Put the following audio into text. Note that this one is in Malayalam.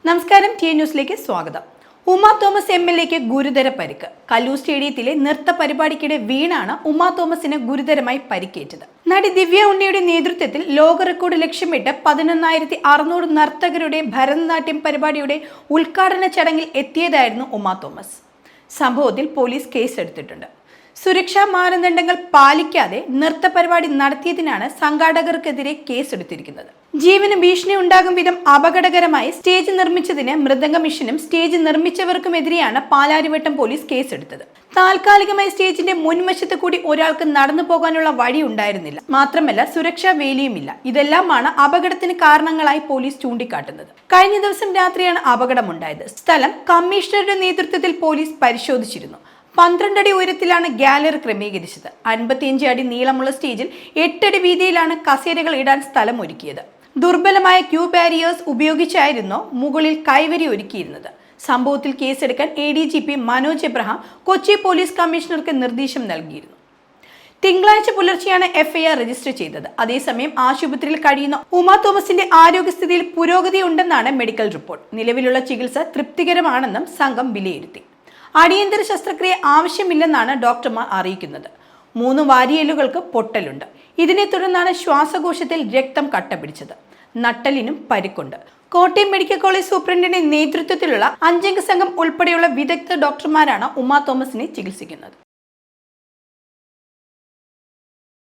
നമസ്കാരം, ടി ന്യൂസിലേക്ക് സ്വാഗതം. ഉമ തോമസ് MLAക്ക് ഗുരുതര പരിക്ക്. കല്ലൂർ സ്റ്റേഡിയത്തിലെ നൃത്ത പരിപാടിക്കിടെ വീണാണ് ഉമ തോമസിന് ഗുരുതരമായി പരിക്കേറ്റത്. നടി ദിവ്യ ഉണ്ണിയുടെ നേതൃത്വത്തിൽ ലോക റെക്കോർഡ് ലക്ഷ്യമിട്ട് 11,600 നർത്തകരുടെ ഭരതനാട്യം പരിപാടിയുടെ ഉദ്ഘാടന ചടങ്ങിൽ എത്തിയതായിരുന്നു ഉമ തോമസ്. സംഭവത്തിൽ പോലീസ് കേസെടുത്തിട്ടുണ്ട്. സുരക്ഷാ മാനദണ്ഡങ്ങൾ പാലിക്കാതെ നൃത്ത പരിപാടി നടത്തിയതിനാണ് സംഘാടകർക്കെതിരെ കേസെടുത്തിരിക്കുന്നത്. ജീവന് ഭീഷണി ഉണ്ടാകും വിധം അപകടകരമായി സ്റ്റേജ് നിർമ്മിച്ചതിന് മൃദംഗ മിഷനും സ്റ്റേജ് നിർമ്മിച്ചവർക്കുമെതിരെയാണ് പാലാരിവട്ടം പോലീസ് കേസെടുത്തത്. താൽക്കാലികമായി സ്റ്റേജിന്റെ മുൻവശത്ത് കൂടി ഒരാൾക്ക് നടന്നു പോകാനുള്ള വഴി ഉണ്ടായിരുന്നില്ല. മാത്രമല്ല സുരക്ഷാ വേലിയുമില്ല. ഇതെല്ലാമാണ് അപകടത്തിന് കാരണങ്ങളായി പോലീസ് ചൂണ്ടിക്കാട്ടുന്നത്. കഴിഞ്ഞ ദിവസം രാത്രിയാണ് അപകടമുണ്ടായത്. സ്ഥലം കമ്മീഷണറുടെ നേതൃത്വത്തിൽ പോലീസ് പരിശോധിച്ചിരുന്നു. 12 അടി ഉയരത്തിലാണ് ഗാലറി ക്രമീകരിച്ചത്. 55 അടി നീളമുള്ള സ്റ്റേജിൽ 8 അടി വീതിയിലാണ് കസേരകൾ ഇടാൻ സ്ഥലം ഒരുക്കിയത്. ദുർബലമായ ക്യൂ ബാരിയേഴ്സ് ഉപയോഗിച്ചായിരുന്നു മുകളിൽ കൈവരി ഒരുക്കിയിരുന്നത്. സംഭവത്തിൽ കേസെടുക്കാൻ ADGP Manoj Abraham Kochi police കമ്മീഷണർക്ക് നിർദ്ദേശം നൽകിയിരുന്നു. തിങ്കളാഴ്ച പുലർച്ചെയാണ് FIR രജിസ്റ്റർ ചെയ്തത്. അതേസമയം ആശുപത്രിയിൽ കഴിയുന്ന ഉമ തോമസിന്റെ ആരോഗ്യസ്ഥിതിയിൽ പുരോഗതി ഉണ്ടെന്നാണ് മെഡിക്കൽ റിപ്പോർട്ട്. നിലവിലുള്ള ചികിത്സ തൃപ്തികരമാണെന്നും സംഘം വിലയിരുത്തി. അടിയന്തര ശസ്ത്രക്രിയ ആവശ്യമില്ലെന്നാണ് ഡോക്ടർമാർ അറിയിക്കുന്നത്. 3 വാരിയെല്ലുകൾക്ക് പൊട്ടലുണ്ട്. ഇതിനെ തുടർന്നാണ് ശ്വാസകോശത്തിൽ രക്തം കട്ടപിടിച്ചത്. നട്ടലിനും പരിക്കുണ്ട്. കോട്ടയം മെഡിക്കൽ കോളേജ് സൂപ്രണ്ടിന്റെ നേതൃത്വത്തിലുള്ള 5 അംഗ സംഘം ഉൾപ്പെടെയുള്ള വിദഗ്ധ ഡോക്ടർമാരാണ് ഉമ തോമസിനെ ചികിത്സിക്കുന്നത്.